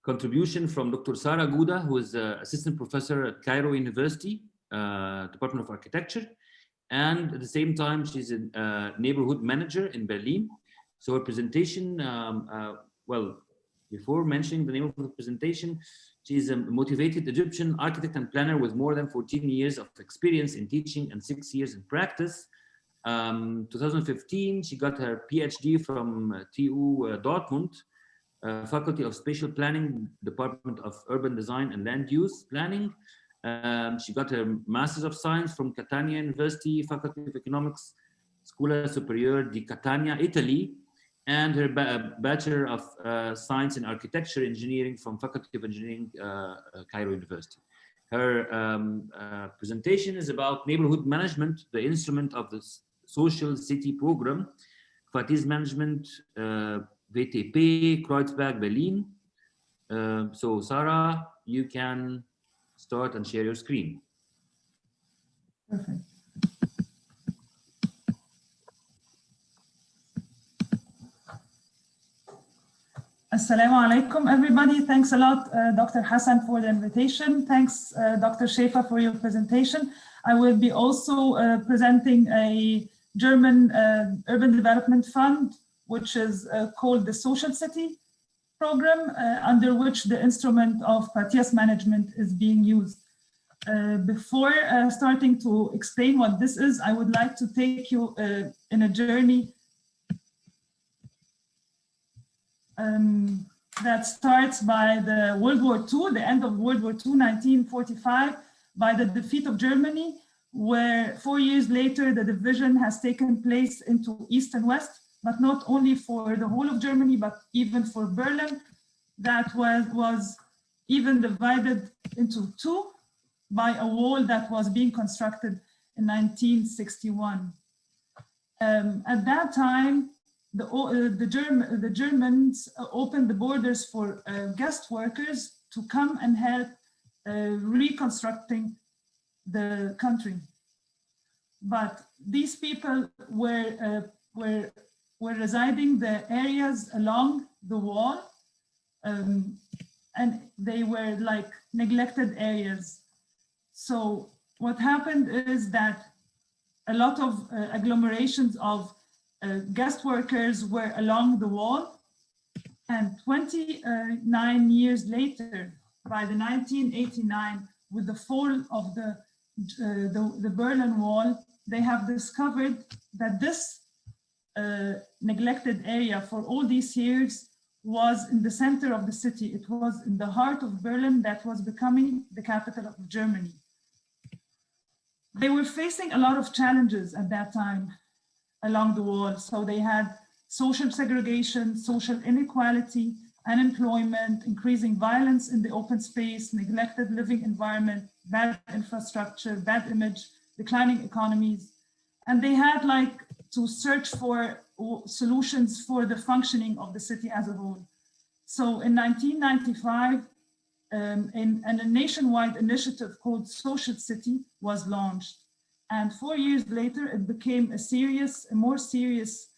contribution from Dr. Sara Gouda, who is assistant professor at Cairo University, Department of Architecture. And at the same time, she's a neighborhood manager in Berlin. So her presentation, well, before mentioning the name of the presentation, she's a motivated Egyptian architect and planner with more than 14 years of experience in teaching and 6 years in practice. 2015, she got her PhD from TU Dortmund, Faculty of Spatial Planning, Department of Urban Design and Land Use Planning. She got her Masters of Science from Catania University, Faculty of Economics, Scuola Superiore di Catania, Italy, and her Bachelor of Science in Architecture Engineering from Faculty of Engineering, Cairo University. Her presentation is about neighborhood management, the instrument of the social city program, Quartiersmanagement, WTP, Kreuzberg, Berlin. So Sara, you can start and share your screen. Perfect. Assalamu alaikum, everybody. Thanks a lot, Dr. Hassan, for the invitation. Thanks, Dr. Shefa, for your presentation. I will be also presenting a German urban development fund, which is called the Social City program, under which the instrument of Quartiersmanagement is being used. Before starting to explain what this is, I would like to take you in a journey that starts by the World War II, the end of World War II, 1945, by the defeat of Germany, where 4 years later, the division has taken place into East and West, but not only for the whole of Germany, but even for Berlin, that was even divided into two by a wall that was being constructed in 1961. At that time, the Germans opened the borders for guest workers to come and help reconstructing the country. But these people were residing the areas along the wall, and they were like neglected areas. So what happened is that a lot of agglomerations of guest workers were along the wall, and 29 years later, by the 1989, with the fall of the Berlin Wall, they have discovered that this neglected area for all these years was in the center of the city. It was in the heart of Berlin that was becoming the capital of Germany. They were facing a lot of challenges at that time along the wall. So they had social segregation, social inequality, unemployment, increasing violence in the open space, neglected living environment, bad infrastructure, bad image, declining economies. And they had like to search for solutions for the functioning of the city as a whole. So in 1995, a nationwide initiative called Social City was launched. And 4 years later, it became a more serious,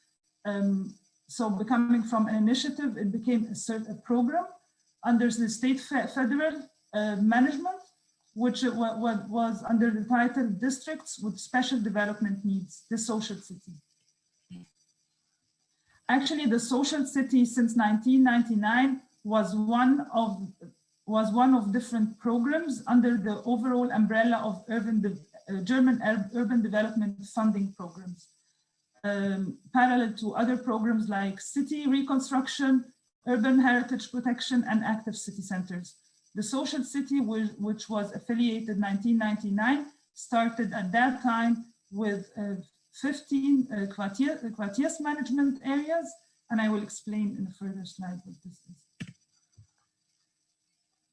so becoming from an initiative, it became a program under the state federal management, which was under the title Districts with Special Development Needs, the Social City. Actually, the Social City since 1999 was one of different programs under the overall umbrella of German urban development funding programs, parallel to other programs like city reconstruction, urban heritage protection, and active city centers. The Social City, which was affiliated 1999, started at that time with 15 Quartiersmanagement areas, and I will explain in a further slide what this is.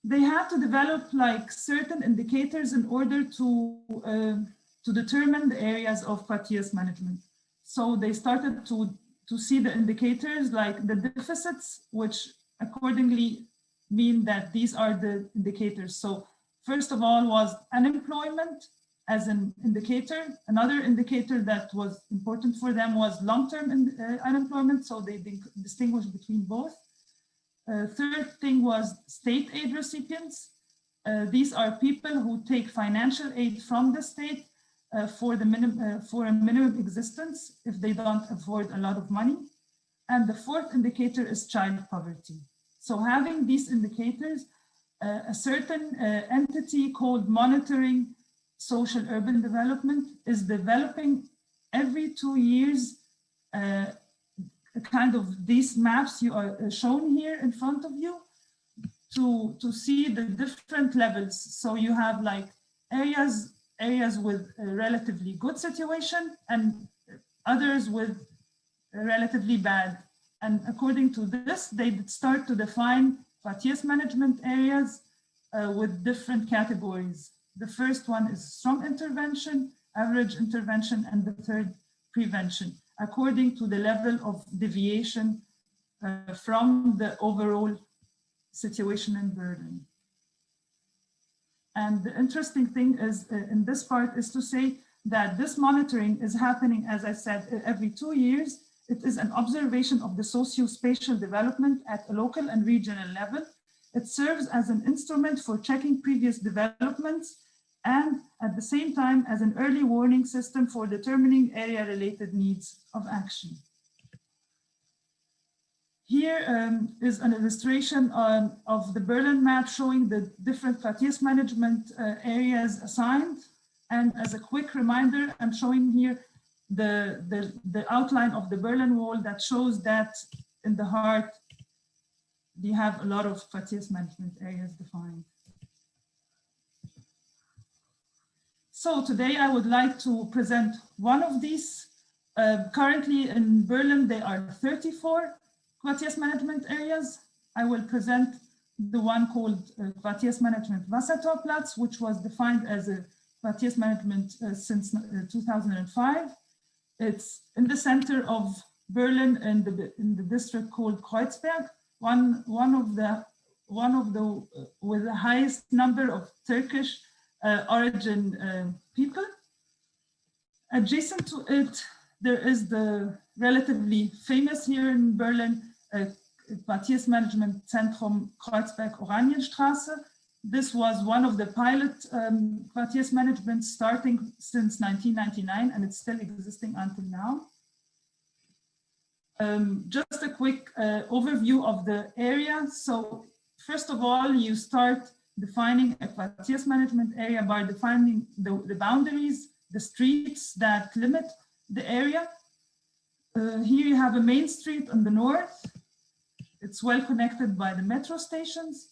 They had to develop like certain indicators in order to determine the areas of Quartiersmanagement. So they started to see the indicators like the deficits, which accordingly mean that these are the indicators. So first of all was unemployment as an indicator. Another indicator that was important for them was long-term unemployment. So they distinguished between both. Third thing was state aid recipients. These are people who take financial aid from the state for a minimum existence if they don't afford a lot of money. And the fourth indicator is child poverty. So having these indicators, a certain entity called Monitoring Social Urban Development is developing every 2 years kind of these maps you are shown here in front of you to see the different levels. So you have like areas with a relatively good situation and others with relatively bad. And according to this, they start to define Quartiersmanagement areas with different categories. The first one is strong intervention, average intervention, and the third, prevention, according to the level of deviation from the overall situation and burden. And the interesting thing is in this part is to say that this monitoring is happening, as I said, every 2 years. It is an observation of the socio-spatial development at a local and regional level. It serves as an instrument for checking previous developments and at the same time as an early warning system for determining area-related needs of action. Here is an illustration of the Berlin map showing the different Quartiersmanagement areas assigned. And as a quick reminder, I'm showing here the outline of the Berlin Wall that shows that in the heart, we have a lot of Quartiersmanagement areas defined. So today I would like to present one of these. Currently in Berlin, there are 34 Quartiersmanagement areas. I will present the one called Quartiersmanagement Wassertorplatz, which was defined as a Quartiersmanagement since 2005. It's in the center of Berlin in the district called Kreuzberg, one of the with the highest number of Turkish origin people. Adjacent to it, there is the relatively famous here in Berlin Quartiersmanagement Zentrum Kreuzberg Oranienstraße. This was one of the pilot Quartiersmanagement starting since 1999, and it's still existing until now. Just a quick overview of the area. So first of all, you start defining a Quartiersmanagement area by defining the boundaries, the streets that limit the area. Here you have a main street on the north. It's well connected by the metro stations.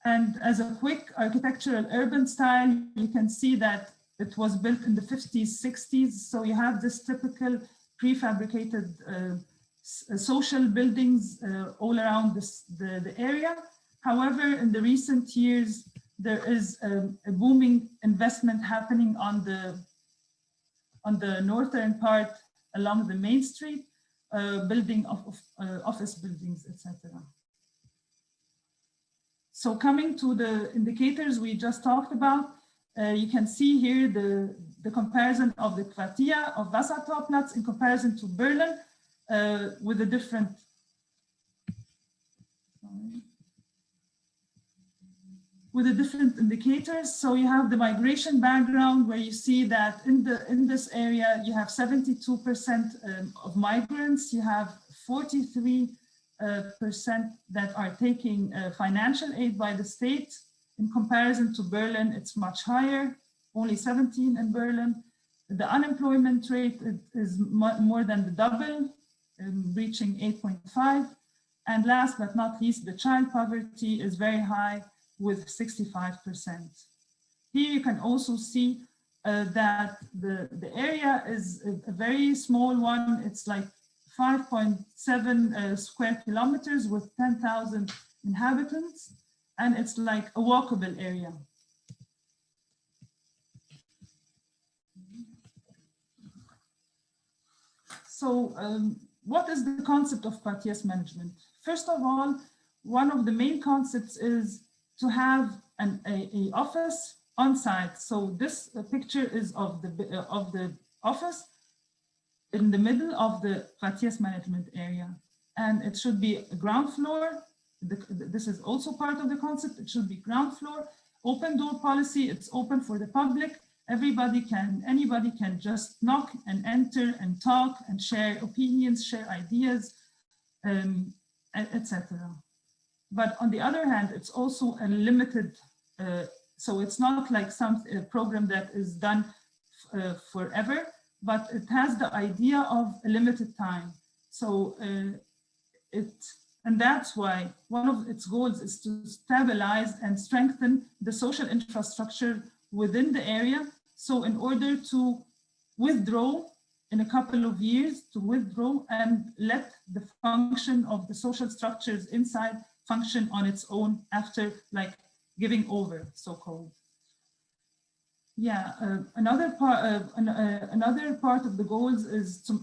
And as a quick architectural urban style, you can see that it was built in the 50s, 60s. So you have this typical prefabricated social buildings all around the area. However, in the recent years, there is a booming investment happening on the northern part along the main street, building of office buildings, etc. So coming to the indicators we just talked about, you can see here the comparison of the Quartier of Wassertorplatz in comparison to Berlin with the different indicators. So you have the migration background where you see that in this area you have 72% of migrants, you have 43% that are taking financial aid by the state. In comparison to Berlin, it's much higher, only 17 in Berlin. The unemployment rate is more than the double, reaching 8.5. And last but not least, the child poverty is very high with 65%. Here you can also see that the area is a very small one. It's like 5.7 square kilometers with 10,000 inhabitants, and it's like a walkable area. So what is the concept of Quartiersmanagement? First of all, one of the main concepts is to have an office on site. So this picture is of the office in the middle of the Quartiersmanagement area. and it should be a ground floor. This is also part of the concept. It should be ground floor, open door policy. It's open for the public. Anybody can just knock and enter and talk and share opinions, share ideas, etc. But on the other hand, it's also a limited, so it's not like some program that is done forever, but it has the idea of a limited time. So and that's why one of its goals is to stabilize and strengthen the social infrastructure within the area. So in order to withdraw in a couple of years, to withdraw and let the function of the social structures inside function on its own after like giving over, so-called. Yeah, another part of the goals is, to,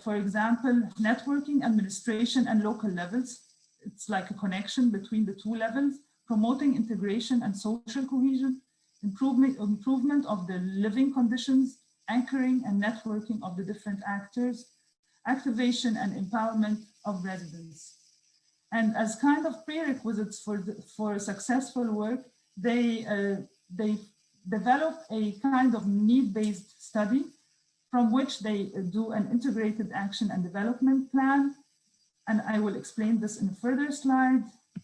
for example, networking, administration, and local levels. It's like a connection between the two levels, promoting integration and social cohesion, improvement of the living conditions, anchoring and networking of the different actors, activation and empowerment of residents. And as kind of prerequisites for successful work, they develop a kind of need-based study from which they do an integrated action and development plan. And I will explain this in a further slide.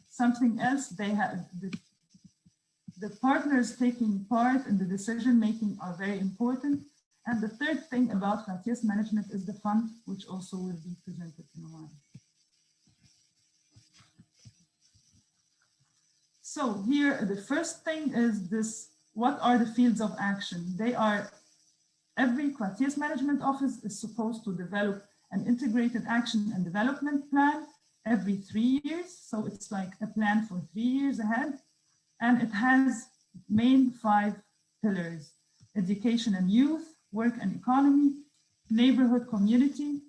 Something else, they have the partners taking part in the decision-making are very important. And the third thing about Quartiersmanagement is the fund, which also will be presented in a while. So here, the first thing is this: what are the fields of action? They are, every Quartiersmanagement office is supposed to develop an integrated action and development plan every 3 years. So it's like a plan for 3 years ahead. And it has main 5 pillars: education and youth, work and economy, neighborhood community,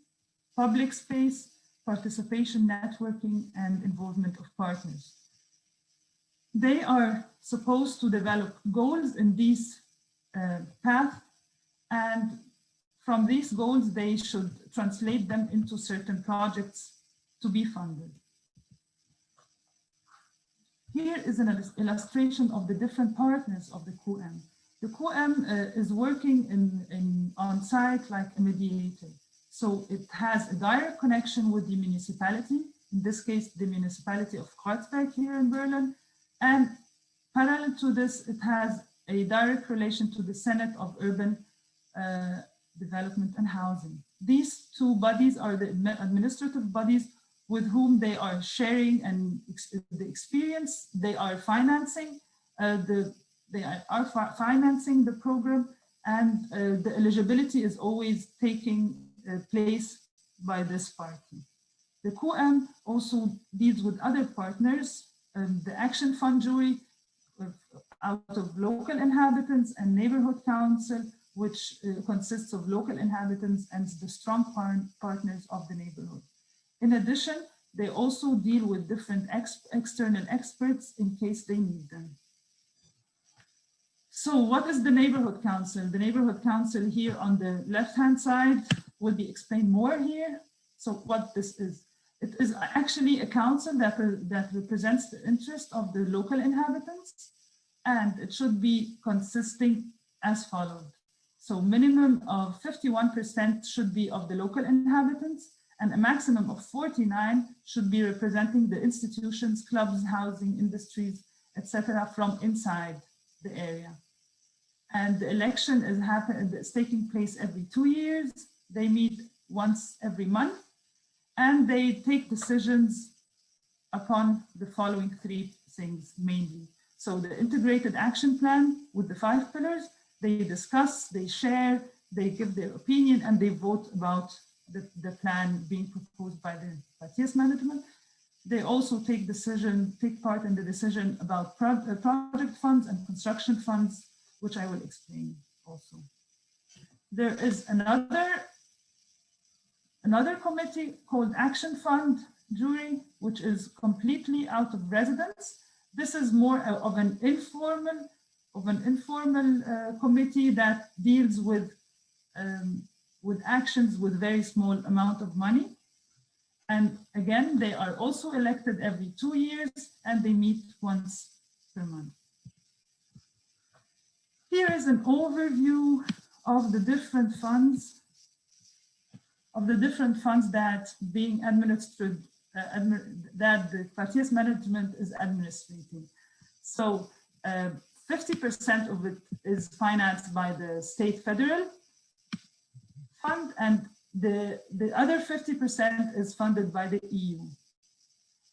public space, participation, networking, and involvement of partners. They are supposed to develop goals in these paths, and from these goals, they should translate them into certain projects to be funded. Here is an illustration of the different partners of the QM. The QM is working on site like a mediator. So it has a direct connection with the municipality, in this case, the municipality of Kreuzberg here in Berlin. And parallel to this, it has a direct relation to the Senate of Urban Development and Housing. These two bodies are the administrative bodies with whom they are sharing and the experience. They are financing financing the program, and the eligibility is always taking place by this party. The QM also deals with other partners, the Action Fund jury out of local inhabitants, and neighborhood council, which consists of local inhabitants and the strong partners of the neighborhood. In addition, they also deal with different external experts in case they need them. So what is the neighborhood council? The neighborhood council here on the left-hand side will be explained more here. So what this is, it is actually a council that represents the interest of the local inhabitants, and it should be consisting as follows. So minimum of 51% should be of the local inhabitants, and a maximum of 49 should be representing the institutions, clubs, housing, industries, etc. from inside the area. And the election is taking place every 2 years. They meet once every month, and they take decisions upon the following 3 things mainly. So the integrated action plan with the 5 pillars, they discuss, they share, they give their opinion, and they vote about the plan being proposed by the Quartiersmanagement. They also take part in the decision about project funds and construction funds, which I will explain also. There is another committee called Action Fund Jury, which is completely out of residents. This is more of an informal committee that deals with actions with very small amount of money. And again, they are also elected every 2 years and they meet once per month. Here is an overview of the different funds, that being administered, that the Quartiersmanagement is administrating. So 50% of it is financed by the state federal fund, and the other 50% is funded by the EU.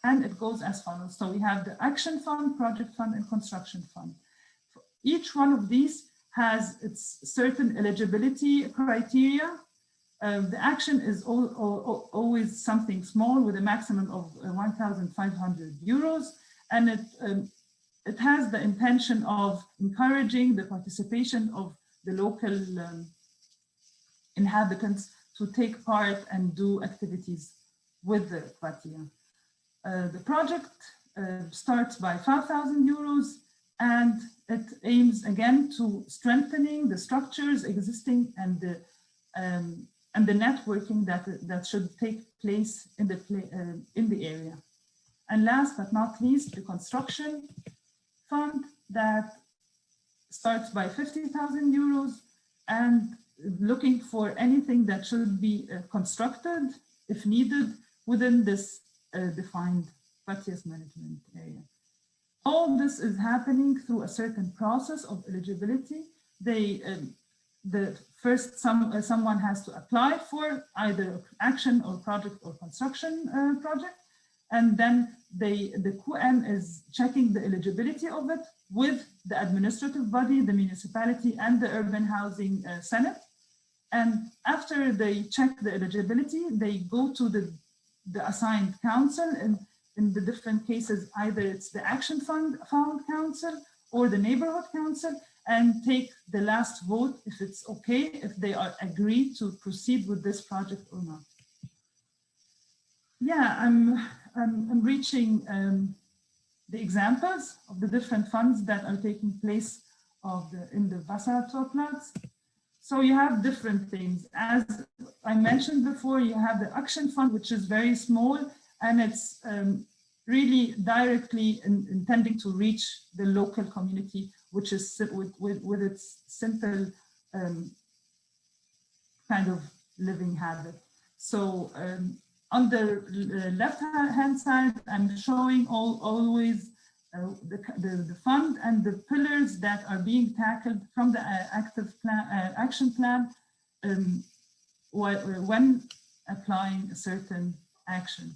And it goes as follows. So we have the Action Fund, Project Fund, and Construction Fund. Each one of these has its certain eligibility criteria. The action is always something small with a maximum of 1,500 euros. And it has the intention of encouraging the participation of the local inhabitants to take part and do activities with the quartier. The project starts by 5,000 euros and it aims again to strengthening the structures existing and the networking that should take place in the area. And last but not least, the construction fund that starts by 50,000 euros and looking for anything that should be constructed if needed within this defined Quartiersmanagement area. All this is happening through a certain process of eligibility. Someone has to apply for either action or project or construction project, and then the QN is checking the eligibility of it with the administrative body, the municipality, and the urban housing senate. And after they check the eligibility, they go to the assigned council, and in the different cases, either it's the Action Fund Council or the Neighbourhood Council, and take the last vote if it's okay, if they are agreed to proceed with this project or not. Yeah, I'm reaching the examples of the different funds that are taking place in the Wassertorplatz. So you have different things. As I mentioned before, you have the Action Fund, which is very small, and it's really directly intending to reach the local community, which is with its simple kind of living habit. So on the left-hand side, I'm showing always the fund and the pillars that are being tackled from the action plan when applying a certain action.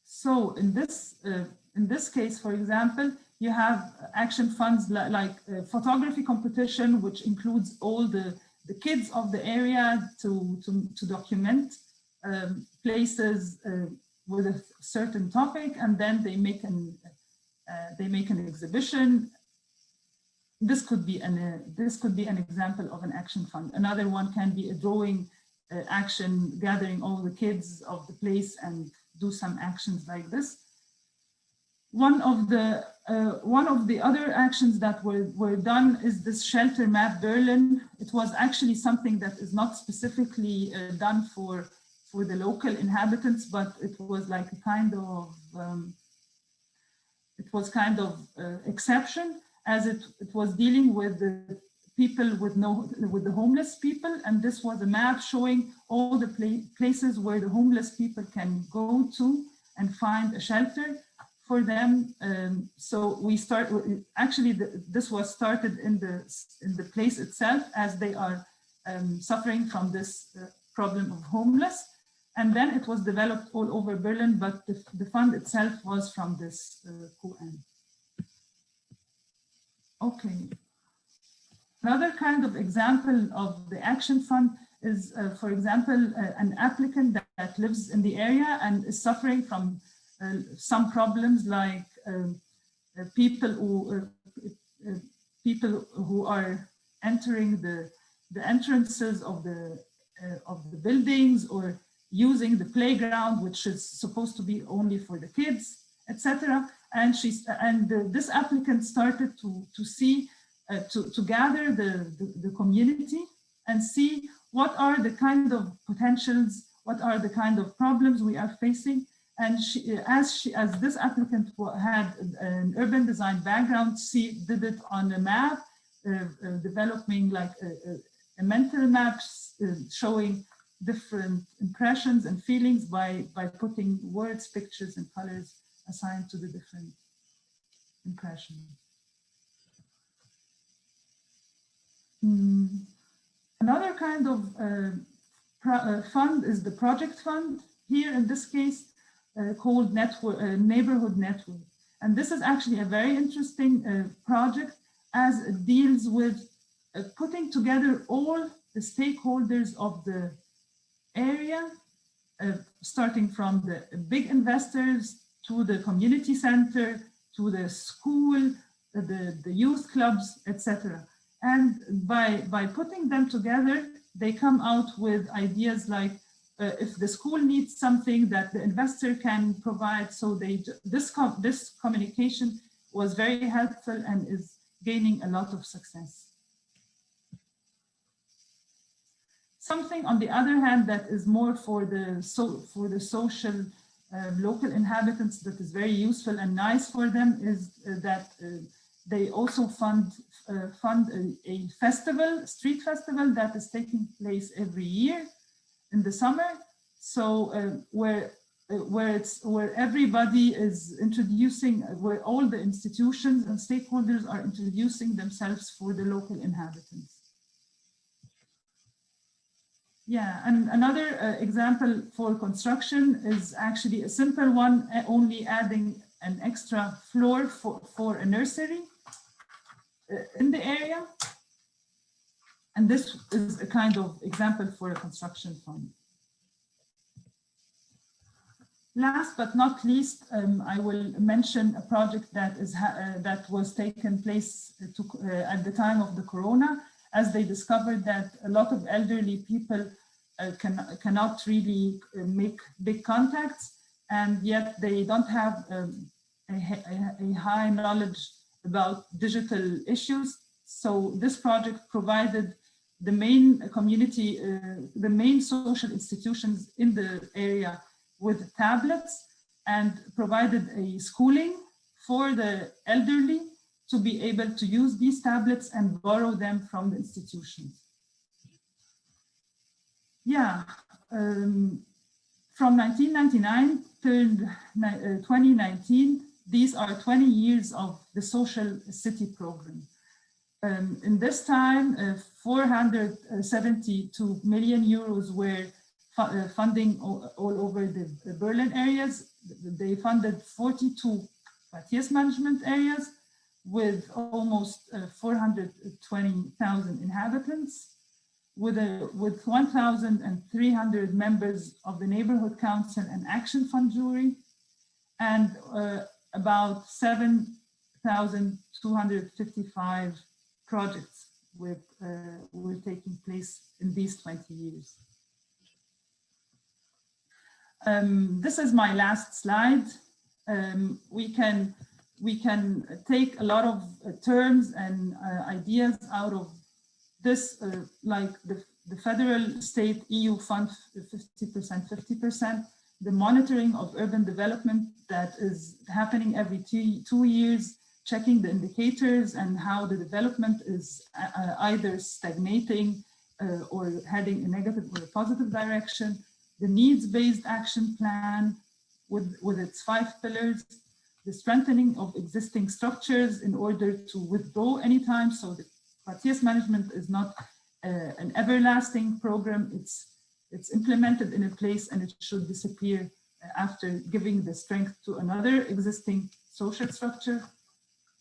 So in this case, for example, you have action funds like photography competition, which includes all the kids of the area to document places with a certain topic, and then they make an exhibition. This could be an example of an action fund. Another one can be a drawing action, gathering all the kids of the place and do some actions like this. One of the other actions that were done is this shelter map Berlin. It was actually something that is not specifically done for the local inhabitants, but it was like a kind of exception, as it was dealing with the people with the homeless people, and this was a map showing all the places where the homeless people can go to and find a shelter for them. So we start actually this was started in the place itself, as they are suffering from this problem of homeless, and then it was developed all over Berlin, but the fund itself was from this QN. Okay. Another kind of example of the action fund is, for example, an applicant that lives in the area and is suffering from some problems, like people who are entering the entrances of the buildings, or using the playground, which is supposed to be only for the kids, etc. And this applicant started to see. To gather the community and see what are the kind of potentials what are the kind of problems we are facing. And as this applicant had an urban design background, she did it on a map, developing like a mental map showing different impressions and feelings by putting words, pictures, and colors assigned to the different impressions. Another kind of fund is the project fund. Here in this case, called Neighbourhood Network. And this is actually a very interesting project, as it deals with putting together all the stakeholders of the area, starting from the big investors to the community center, to the school, the youth clubs, etc. And by putting them together, they come out with ideas like, if the school needs something that the investor can provide. So this communication was very helpful and is gaining a lot of success. Something, on the other hand, that is more for the social local inhabitants, that is very useful and nice for them, is that they also fund a festival, street festival, that is taking place every year in the summer. So where everybody is introducing, where all the institutions and stakeholders are introducing themselves for the local inhabitants. Yeah, and another example for construction is actually a simple one, only adding an extra floor for a nursery in the area. And this is a kind of example for a construction fund. Last but not least, I will mention a project that was taken place at the time of the corona, as they discovered that a lot of elderly people cannot really make big contacts, and yet they don't have a high knowledge about digital issues. So this project provided the main community, the main social institutions in the area with tablets, and provided a schooling for the elderly to be able to use these tablets and borrow them from the institutions. Yeah, from 1999 till 2019, these are 20 years of the Social City program. In this time, 472 million euros were funding all over the Berlin areas. They funded 42 Quartiersmanagement areas with almost 420,000 inhabitants, with 1,300 members of the Neighborhood Council and Action Fund jury, and about 7,255 projects were taking place in these 20 years. This is my last slide. We can take a lot of terms and ideas out of this, like the federal, state, EU fund 50%, 50%, the monitoring of urban development that is happening every 2 years, checking the indicators and how the development is either stagnating or heading a negative or a positive direction, the needs-based action plan with its 5 pillars, the strengthening of existing structures in order to withdraw anytime. So the Quartiersmanagement is not an everlasting program. It's implemented in a place and it should disappear after giving the strength to another existing social structure.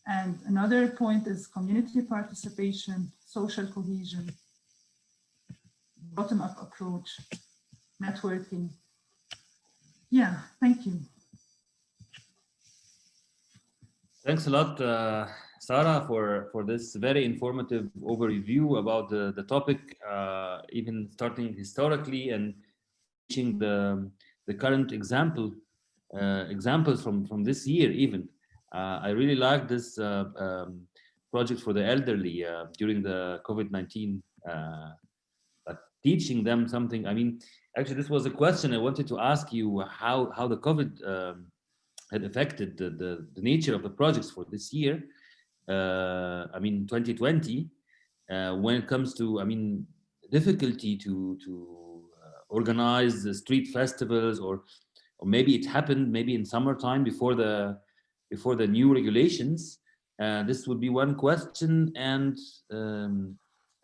And another point is community participation, social cohesion, bottom-up approach, networking. Yeah, thank you. Thanks a lot, Sara, for this very informative overview about the topic, even starting historically and reaching the current examples from this year even. I really like this project for the elderly during the COVID-19 teaching them something. I mean, actually, this was a question I wanted to ask you, how the COVID had affected the nature of the projects for this year. I mean, 2020, when it comes to, I mean, difficulty to organize the street festivals, or maybe it happened maybe in summertime before the new regulations. This would be one question. And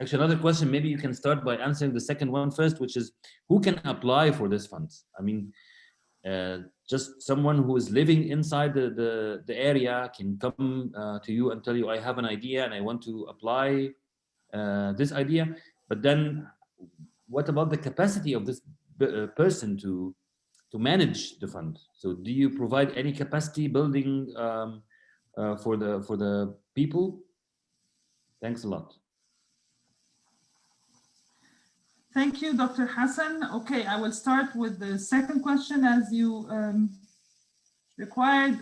actually, another question, maybe you can start by answering the second one first, which is, who can apply for this funds? I mean, just someone who is living inside the area can come to you and tell you, I have an idea and I want to apply this idea. But then what about the capacity of this person to manage the fund? So do you provide any capacity building for the people? Thanks a lot. Thank you, Dr. Hassan. Okay, I will start with the second question, as you required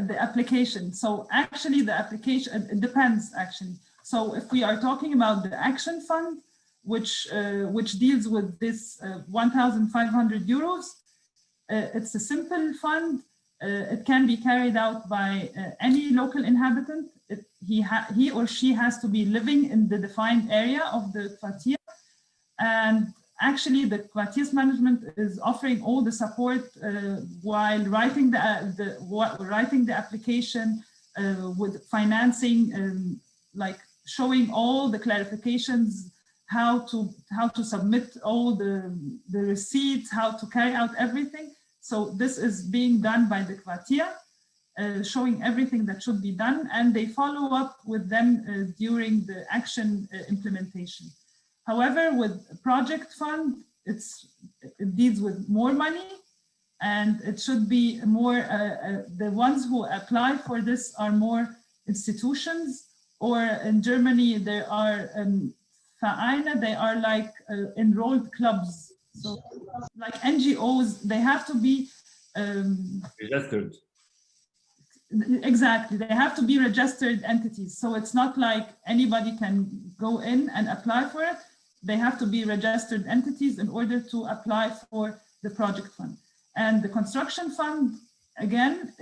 the application. So actually the application, it depends actually. So if we are talking about the action fund, which deals with this 1,500 euros, it's a simple fund. It can be carried out by any local inhabitant. He or she has to be living in the defined area of the quartier. And actually, the Quartiersmanagement is offering all the support while writing the application, with financing, like showing all the clarifications, how to submit all the receipts, how to carry out everything. So this is being done by the Quartier, showing everything that should be done, and they follow up with them during the action implementation. However, with project fund, it deals with more money, and it should be more, the ones who apply for this are more institutions, or in Germany, there are Vereine, they are like enrolled clubs. So like NGOs, they have to be registered. Exactly, they have to be registered entities. So it's not like anybody can go in and apply for it. They have to be registered entities in order to apply for the project fund. And the construction fund, again,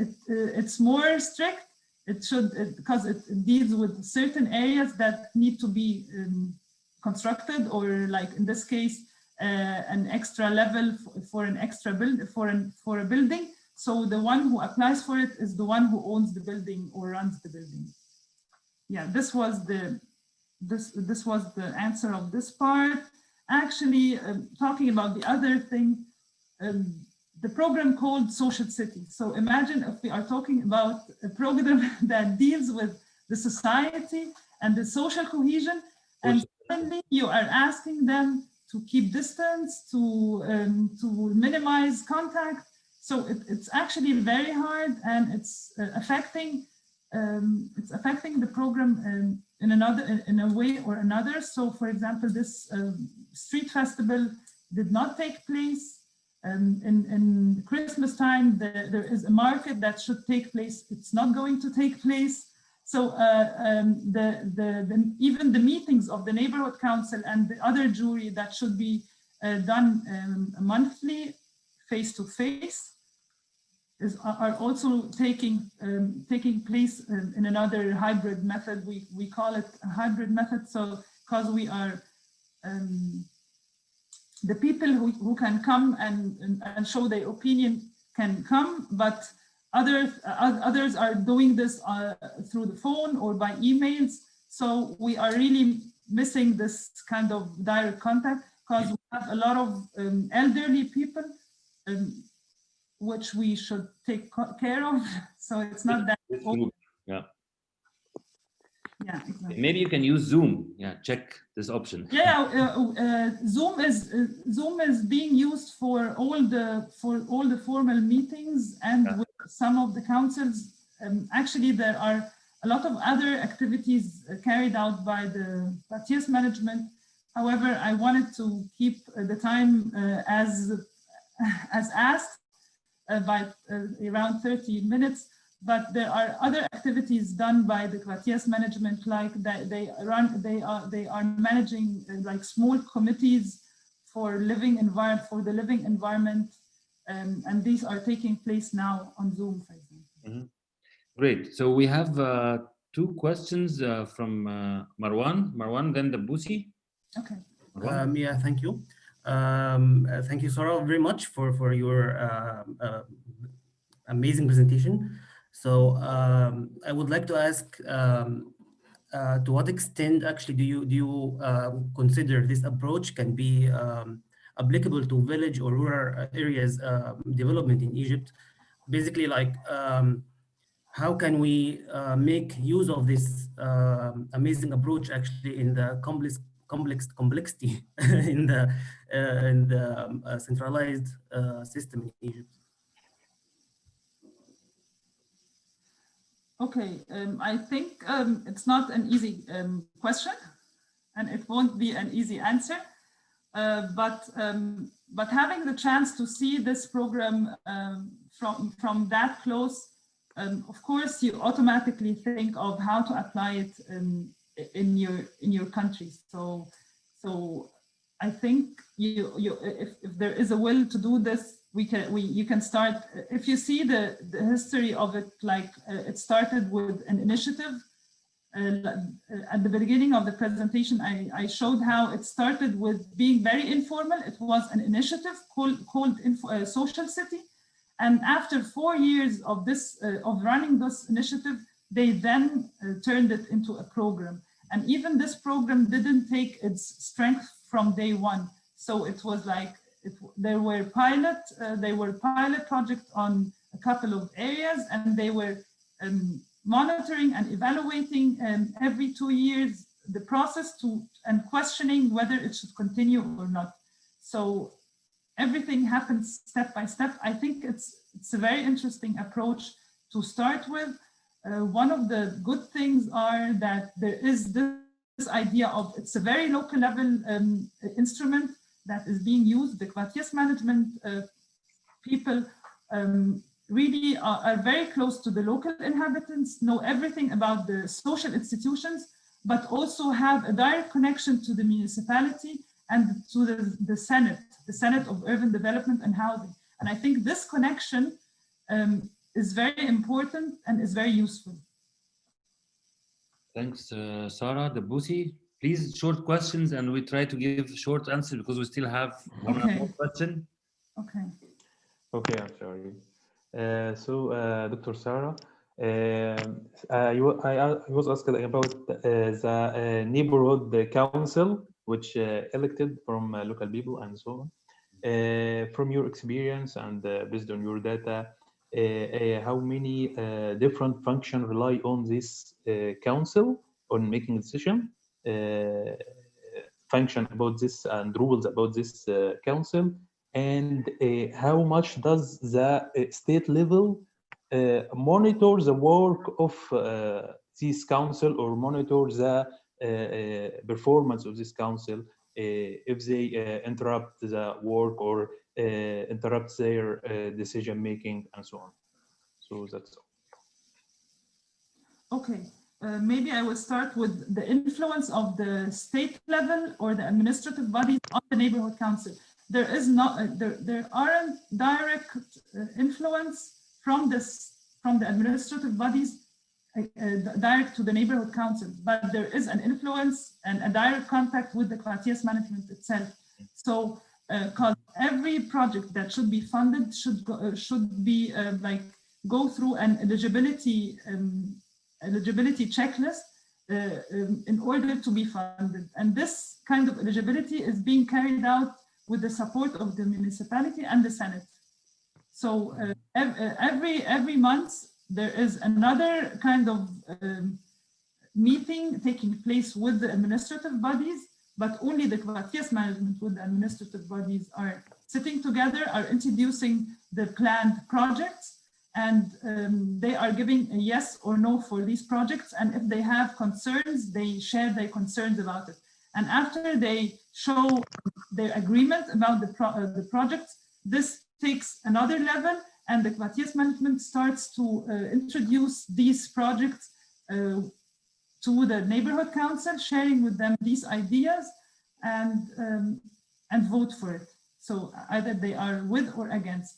it's more strict. It should, because it deals with certain areas that need to be constructed, or like in this case, an extra level for an extra build for a building. So the one who applies for it is the one who owns the building or runs the building. Yeah, this was the answer of this part. Actually, talking about the other thing, the program called Social City. So imagine if we are talking about a program that deals with the society and the social cohesion, and suddenly you are asking them to keep distance, to minimize contact. So it's actually very hard, and it's affecting the program in a way or another. So, for example, this street festival did not take place. In Christmas time, there is a market that should take place. It's not going to take place. So even the meetings of the neighborhood council and the other jury that should be done monthly, face to face, are also taking place in another hybrid method. We call it a hybrid method. So because we are the people who can come and show their opinion can come, but others are doing this through the phone or by emails. So we are really missing this kind of direct contact, because we have a lot of elderly people which we should take care of. So it's not that. Yeah. Yeah, exactly. Maybe you can use Zoom. Yeah, check this option. Yeah, Zoom is being used for all the formal meetings, and with some of the councils. Actually, there are a lot of other activities carried out by the Quartiersmanagement. However, I wanted to keep the time as asked by around 30 minutes. But there are other activities done by the Quartiersmanagement, like that they are managing like small committees for the living environment, and these are taking place now on Zoom, for example. Great. So we have two questions from Marwan, then the Busi. Okay. Yeah, thank you. Thank you, Sara, very much for your amazing presentation. So I would like to ask, to what extent actually do you consider this approach can be applicable to village or rural areas development in Egypt? Basically, like how can we make use of this amazing approach actually in the complexity in the centralized system in Egypt? Okay, I think it's not an easy question, and it won't be an easy answer. But having the chance to see this program from that close, of course, you automatically think of how to apply it in your country. So I think if there is a will to do this, you can start. If you see the history of it, like it started with an initiative. At the beginning of the presentation, I showed how it started with being very informal. It was an initiative called Social City. And after 4 years of running this initiative, they then turned it into a program. And even this program didn't take its strength from day one. So it was like, there were pilot projects on a couple of areas, and they were monitoring and evaluating every 2 years the process and questioning whether it should continue or not. So everything happens step by step. I think it's a very interesting approach to start with. One of the good things are that there is this idea of, it's a very local level instrument that is being used. The Quartiersmanagement people really are very close to the local inhabitants, know everything about the social institutions, but also have a direct connection to the municipality and to the Senate of Urban Development and Housing. And I think this connection is very important and is very useful. Thanks, Sara. The Busi, please, short questions, and we try to give short answers because we still have one more question. Okay. Okay, I'm sorry. Dr. Sara, I was asked about the neighborhood council, which elected from local people and so on. From your experience and based on your data, how many different functions rely on this council on making a decision, function about this and rules about this council, and how much does the state level monitor the work of this council or monitor the performance of this council if they interrupt the work or interrupt their decision making and so on. So that's all. Okay, maybe I will start with the influence of the state level or the administrative bodies on the neighborhood council. There aren't direct influence from the administrative bodies direct to the neighborhood council, but there is an influence and a direct contact with the Quartiersmanagement itself. So, because every project that should be funded should be go through an eligibility checklist in order to be funded, and this kind of eligibility is being carried out with the support of the municipality and the Senate. So every month there is another kind of meeting taking place with the administrative bodies, but only the Quartiersmanagement with the administrative bodies are sitting together, are introducing the planned projects, and they are giving a yes or no for these projects. And if they have concerns, they share their concerns about it. And after they show their agreement about the projects, this takes another level, and the Quartiersmanagement starts to introduce these projects to the neighborhood council, sharing with them these ideas. And and vote for it. So either they are with or against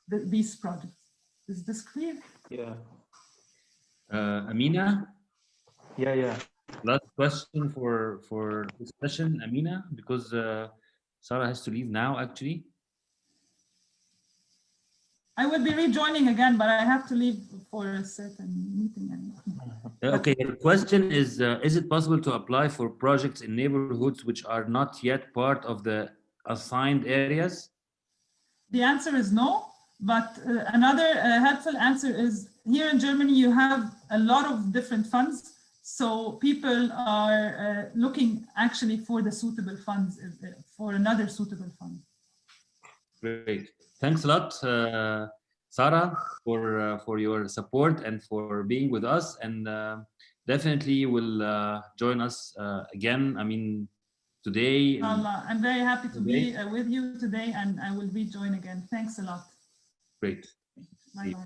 these projects. Is this clear? Yeah. Amina, Yeah. last question for this session, Amina, because Sarah has to leave now, actually. I will be rejoining again, but I have to leave for a certain meeting. Okay, the question is it possible to apply for projects in neighborhoods which are not yet part of the assigned areas? The answer is no, but another helpful answer is here in Germany, you have a lot of different funds. So people are looking actually for the suitable funds, for another suitable fund. Great. Thanks a lot, Sarah, for your support and for being with us. And definitely you will join us again. I mean, today. I'm very happy to be with you today, and I will rejoin again. Thanks a lot. Great. Bye-bye.